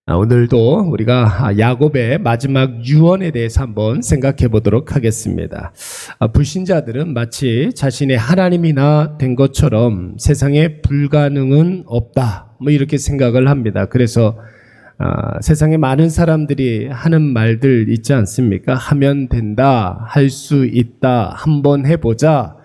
오늘도 우리가 야곱의 마지막 유언에 대해서 한번 생각해 보도록 하겠습니다. 불신자들은 마치 자신의 하나님이나 된 것처럼 세상에 불가능은 없다, 이렇게 생각을 합니다. 그래서 세상에 많은 사람들이 하는 말들 있지 않습니까? 하면 된다, 할 수 있다, 한번 해보자,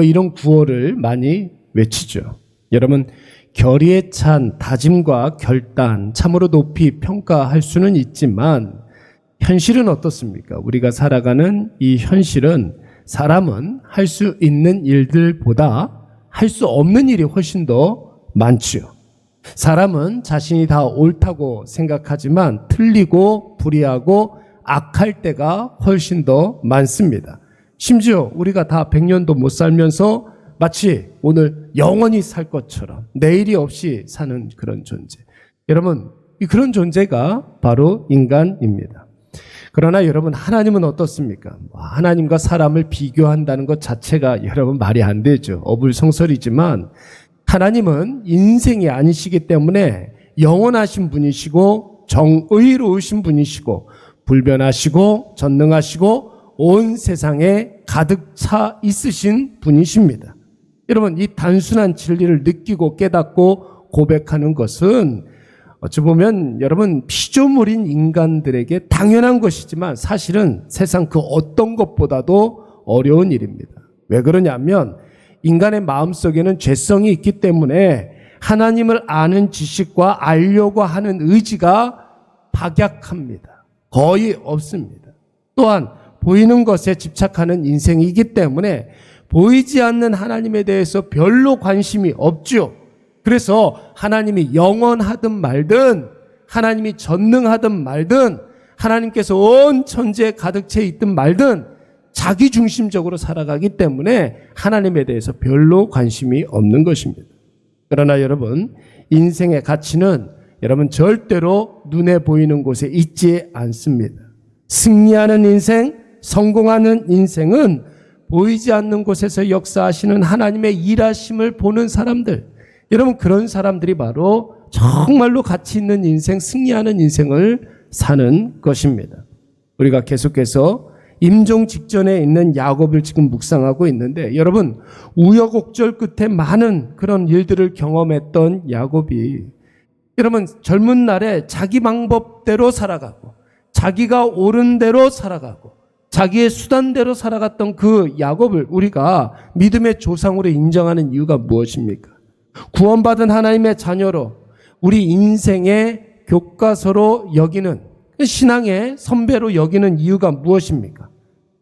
이런 구호를 많이 외치죠. 여러분, 결의에 찬 다짐과 결단, 참으로 높이 평가할 수는 있지만 현실은 어떻습니까? 우리가 살아가는 이 현실은 사람은 할 수 있는 일들보다 할 수 없는 일이 훨씬 더 많지요. 사람은 자신이 다 옳다고 생각하지만 틀리고 불의하고 악할 때가 훨씬 더 많습니다. 심지어 우리가 다 100년도 못 살면서 마치 오늘 영원히 살 것처럼 내일이 없이 사는 그런 존재. 여러분, 그런 존재가 바로 인간입니다. 그러나 여러분, 하나님은 어떻습니까? 하나님과 사람을 비교한다는 것 자체가 여러분 말이 안 되죠. 어불성설이지만 하나님은 인생이 아니시기 때문에 영원하신 분이시고 정의로우신 분이시고 불변하시고 전능하시고 온 세상에 가득 차 있으신 분이십니다. 여러분, 이 단순한 진리를 느끼고 깨닫고 고백하는 것은 어찌 보면 여러분 피조물인 인간들에게 당연한 것이지만 사실은 세상 그 어떤 것보다도 어려운 일입니다. 왜 그러냐면 인간의 마음속에는 죄성이 있기 때문에 하나님을 아는 지식과 알려고 하는 의지가 박약합니다. 거의 없습니다. 또한 보이는 것에 집착하는 인생이기 때문에 보이지 않는 하나님에 대해서 별로 관심이 없죠. 그래서 하나님이 영원하든 말든 하나님이 전능하든 말든 하나님께서 온 천지에 가득 채 있든 말든 자기 중심적으로 살아가기 때문에 하나님에 대해서 별로 관심이 없는 것입니다. 그러나 여러분, 인생의 가치는 여러분 절대로 눈에 보이는 곳에 있지 않습니다. 승리하는 인생, 성공하는 인생은 보이지 않는 곳에서 역사하시는 하나님의 일하심을 보는 사람들, 여러분 그런 사람들이 바로 정말로 가치 있는 인생, 승리하는 인생을 사는 것입니다. 우리가 계속해서 임종 직전에 있는 야곱을 지금 묵상하고 있는데 여러분, 우여곡절 끝에 많은 그런 일들을 경험했던 야곱이 여러분 젊은 날에 자기 방법대로 살아가고 자기가 옳은 대로 살아가고 자기의 수단대로 살아갔던 그 야곱을 우리가 믿음의 조상으로 인정하는 이유가 무엇입니까? 구원받은 하나님의 자녀로 우리 인생의 교과서로 여기는, 신앙의 선배로 여기는 이유가 무엇입니까?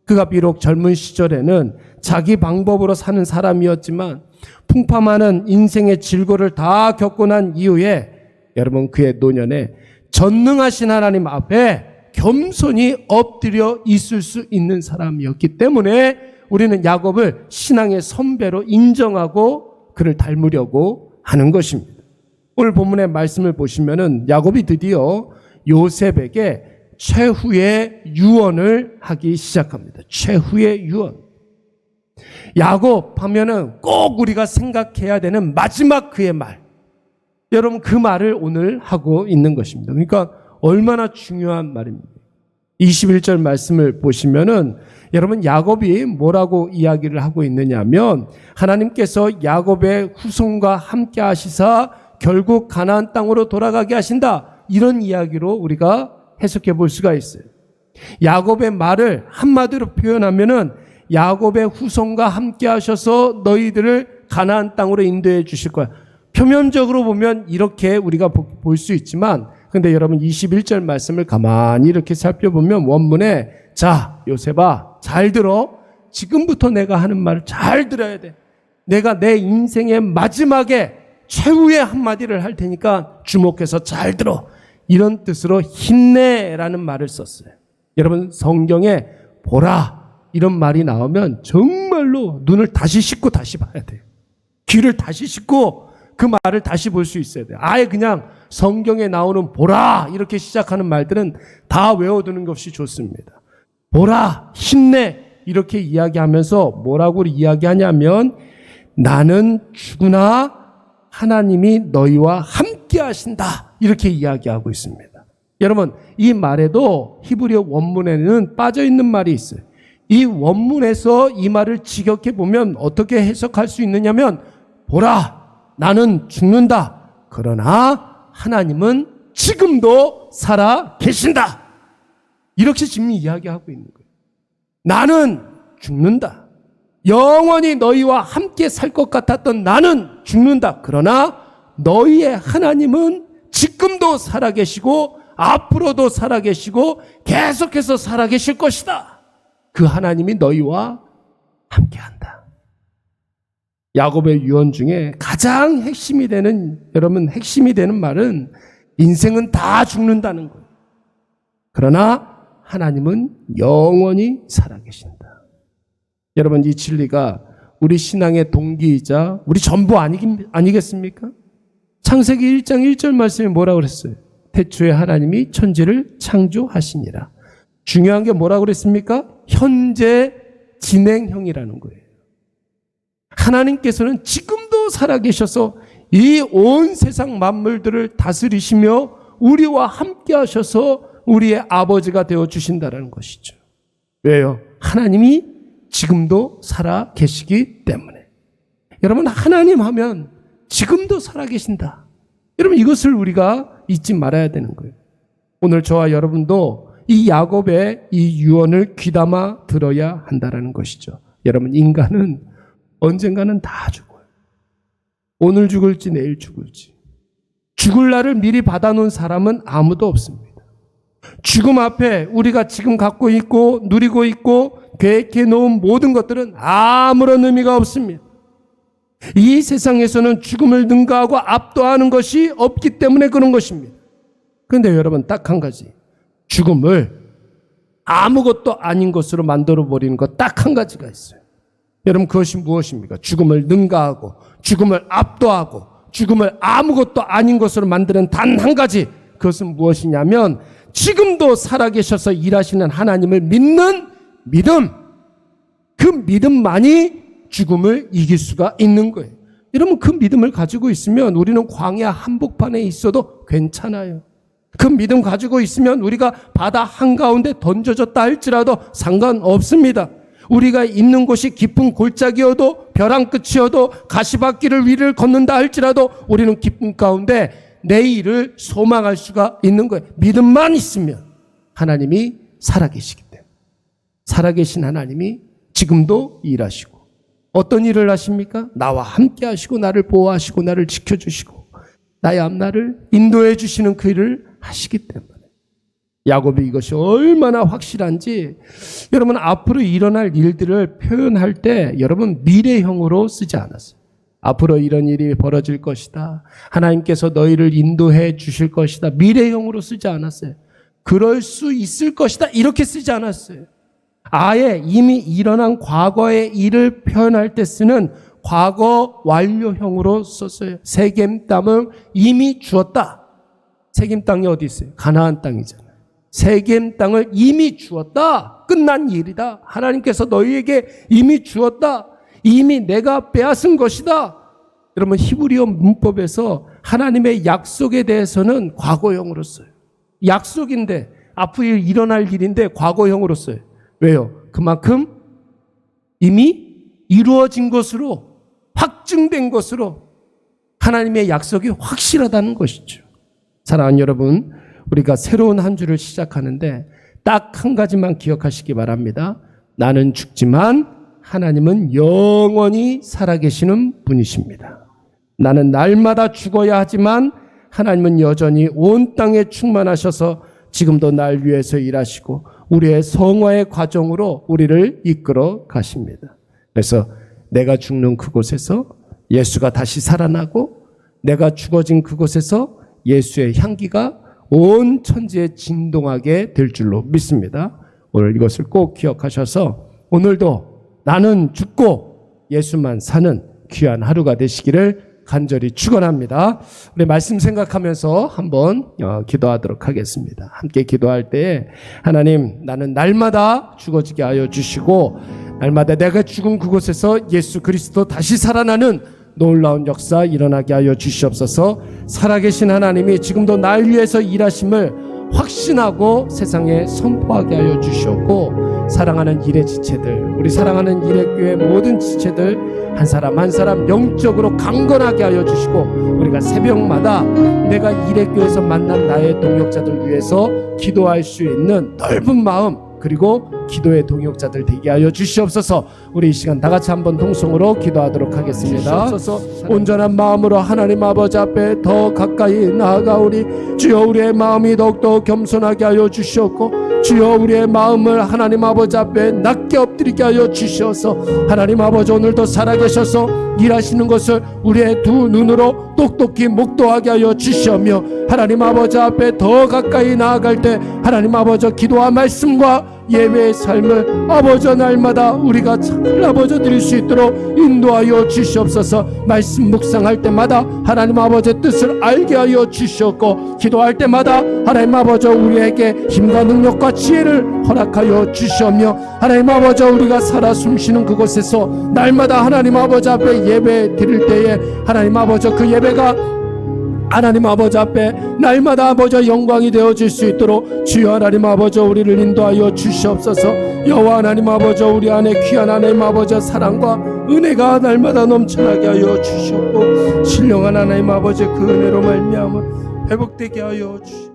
그가 비록 젊은 시절에는 자기 방법으로 사는 사람이었지만 풍파많은 인생의 질고를 다 겪고 난 이후에 여러분 그의 노년에 전능하신 하나님 앞에 겸손히 엎드려 있을 수 있는 사람이었기 때문에 우리는 야곱을 신앙의 선배로 인정하고 그를 닮으려고 하는 것입니다. 오늘 본문의 말씀을 보시면은 야곱이 드디어 요셉에게 최후의 유언을 하기 시작합니다. 최후의 유언. 야곱 하면은 꼭 우리가 생각해야 되는 마지막 그의 말. 여러분 그 말을 오늘 하고 있는 것입니다. 그러니까 얼마나 중요한 말입니다. 21절 말씀을 보시면은 여러분 야곱이 뭐라고 이야기를 하고 있느냐면 하나님께서 야곱의 후손과 함께 하시사 결국 가나안 땅으로 돌아가게 하신다. 이런 이야기로 우리가 해석해 볼 수가 있어요. 야곱의 말을 한마디로 표현하면은 야곱의 후손과 함께 하셔서 너희들을 가나안 땅으로 인도해 주실 거야. 표면적으로 보면 이렇게 우리가 볼 수 있지만 근데 여러분 21절 말씀을 가만히 이렇게 살펴보면 원문에 자 요셉아 잘 들어. 지금부터 내가 하는 말을 잘 들어야 돼. 내가 내 인생의 마지막에 최후의 한마디를 할 테니까 주목해서 잘 들어. 이런 뜻으로 힘내라는 말을 썼어요. 여러분 성경에 보라 이런 말이 나오면 정말로 눈을 다시 씻고 다시 봐야 돼요. 귀를 다시 씻고 그 말을 다시 볼 수 있어야 돼요. 아예 그냥 성경에 나오는 보라 이렇게 시작하는 말들은 다 외워두는 것이 좋습니다. 보라, 힘내 이렇게 이야기하면서 뭐라고 이야기하냐면 나는 죽으나 하나님이 너희와 함께 하신다 이렇게 이야기하고 있습니다. 여러분, 이 말에도 히브리어 원문에는 빠져있는 말이 있어요. 이 원문에서 이 말을 직역해 보면 어떻게 해석할 수 있느냐면, 보라, 나는 죽는다. 그러나 하나님은 지금도 살아 계신다. 이렇게 지금 이야기하고 있는 거예요. 나는 죽는다. 영원히 너희와 함께 살 것 같았던 나는 죽는다. 그러나 너희의 하나님은 지금도 살아계시고 앞으로도 살아계시고 계속해서 살아계실 것이다. 그 하나님이 너희와 함께한다. 야곱의 유언 중에 가장 핵심이 되는, 여러분, 핵심이 되는 말은 인생은 다 죽는다는 거예요. 그러나 하나님은 영원히 살아계신다. 여러분, 이 진리가 우리 신앙의 동기이자 우리 전부 아니겠습니까? 창세기 1장 1절 말씀에 뭐라고 그랬어요? 태초에 하나님이 천지를 창조하시니라. 중요한 게 뭐라고 그랬습니까? 현재 진행형이라는 거예요. 하나님께서는 지금도 살아계셔서 이 온 세상 만물들을 다스리시며 우리와 함께 하셔서 우리의 아버지가 되어주신다는 것이죠. 왜요? 하나님이 지금도 살아계시기 때문에. 여러분, 하나님 하면 지금도 살아계신다. 여러분, 이것을 우리가 잊지 말아야 되는 거예요. 오늘 저와 여러분도 이 야곱의 이 유언을 귀담아 들어야 한다는 것이죠. 여러분, 인간은 언젠가는 다 죽어요. 오늘 죽을지 내일 죽을지. 죽을 날을 미리 받아놓은 사람은 아무도 없습니다. 죽음 앞에 우리가 지금 갖고 있고 누리고 있고 계획해 놓은 모든 것들은 아무런 의미가 없습니다. 이 세상에서는 죽음을 능가하고 압도하는 것이 없기 때문에 그런 것입니다. 그런데 여러분, 딱 한 가지, 죽음을 아무것도 아닌 것으로 만들어버리는 것 딱 한 가지가 있어요. 여러분, 그것이 무엇입니까? 죽음을 능가하고 죽음을 압도하고 죽음을 아무것도 아닌 것으로 만드는 단 한 가지, 그것은 무엇이냐면 지금도 살아계셔서 일하시는 하나님을 믿는 믿음. 그 믿음만이 죽음을 이길 수가 있는 거예요. 여러분, 그 믿음을 가지고 있으면 우리는 광야 한복판에 있어도 괜찮아요. 그 믿음 가지고 있으면 우리가 바다 한가운데 던져졌다 할지라도 상관없습니다. 우리가 있는 곳이 깊은 골짜기여도 벼랑 끝이어도 가시밭길을 위를 걷는다 할지라도 우리는 기쁨 가운데 내일을 소망할 수가 있는 거예요. 믿음만 있으면 하나님이 살아계시기 때문에. 살아계신 하나님이 지금도 일하시고 어떤 일을 하십니까? 나와 함께 하시고 나를 보호하시고 나를 지켜주시고 나의 앞날을 인도해 주시는 그 일을 하시기 때문에. 야곱이 이것이 얼마나 확실한지, 여러분, 앞으로 일어날 일들을 표현할 때 여러분 미래형으로 쓰지 않았어요. 앞으로 이런 일이 벌어질 것이다, 하나님께서 너희를 인도해 주실 것이다, 미래형으로 쓰지 않았어요. 그럴 수 있을 것이다, 이렇게 쓰지 않았어요. 아예 이미 일어난 과거의 일을 표현할 때 쓰는 과거 완료형으로 썼어요. 세겜 땅을 이미 주었다. 세겜 땅이 어디 있어요? 가나안 땅이잖아요. 세겜 땅을 이미 주었다. 끝난 일이다. 하나님께서 너희에게 이미 주었다. 이미 내가 빼앗은 것이다. 여러분, 히브리어 문법에서 하나님의 약속에 대해서는 과거형으로 써요. 약속인데, 앞으로 일어날 일인데 과거형으로 써요. 왜요? 그만큼 이미 이루어진 것으로, 확증된 것으로 하나님의 약속이 확실하다는 것이죠. 사랑하는 여러분, 우리가 새로운 한 주를 시작하는데 딱 한 가지만 기억하시기 바랍니다. 나는 죽지만 하나님은 영원히 살아계시는 분이십니다. 나는 날마다 죽어야 하지만 하나님은 여전히 온 땅에 충만하셔서 지금도 날 위해서 일하시고 우리의 성화의 과정으로 우리를 이끌어 가십니다. 그래서 내가 죽는 그곳에서 예수가 다시 살아나고 내가 죽어진 그곳에서 예수의 향기가 온 천지에 진동하게 될 줄로 믿습니다. 오늘 이것을 꼭 기억하셔서 오늘도 나는 죽고 예수만 사는 귀한 하루가 되시기를 간절히 축원합니다. 우리 말씀 생각하면서 한번 기도하도록 하겠습니다. 함께 기도할 때 하나님, 나는 날마다 죽어지게 하여 주시고 날마다 내가 죽은 그곳에서 예수 그리스도 다시 살아나는 놀라운 역사 일어나게 하여 주시옵소서. 살아계신 하나님이 지금도 날 위해서 일하심을 확신하고 세상에 선포하게 하여 주시옵고, 사랑하는 일의 지체들, 우리 사랑하는 일의 교회 모든 지체들 한 사람 한 사람 영적으로 강건하게 하여 주시고, 우리가 새벽마다 내가 일의 교회에서 만난 나의 동역자들 위해서 기도할 수 있는 넓은 마음, 그리고 기도의 동역자들 되게 하여 주시옵소서. 우리 이 시간 다 같이 한번 동성으로 기도하도록 하겠습니다. 온전한 마음으로 하나님 아버지 앞에 더 가까이 나아가오니, 주여 우리의 마음이 더욱더 겸손하게 하여 주시옵고, 주여 우리의 마음을 하나님 아버지 앞에 낮게 엎드리게 하여 주시어서, 하나님 아버지 오늘도 살아계셔서 일하시는 것을 우리의 두 눈으로 똑똑히 목도하게 하여 주시오며, 하나님 아버지 앞에 더 가까이 나아갈 때 하나님 아버지 기도와 말씀과 예배의 삶을 아버지 날마다 우리가 잘 아버지 드릴 수 있도록 인도하여 주시옵소서. 말씀 묵상할 때마다 하나님 아버지의 뜻을 알게 하여 주시옵고, 기도할 때마다 하나님 아버지 우리에게 힘과 능력과 지혜를 허락하여 주시오며, 하나님 아버지 우리가 살아 숨쉬는 그곳에서 날마다 하나님 아버지 앞에 예배 드릴 때에 하나님 아버지 그 예배가 하나님 아버지 앞에 날마다 아버지 영광이 되어질 수 있도록 주여 하나님 아버지 우리를 인도하여 주시옵소서. 여호와 하나님 아버지 우리 안에 귀한 하나님 아버지 사랑과 은혜가 날마다 넘쳐나게 하여 주시옵고, 신령한 하나님 아버지 그 은혜로 말미암아 회복되게 하여 주시옵소서.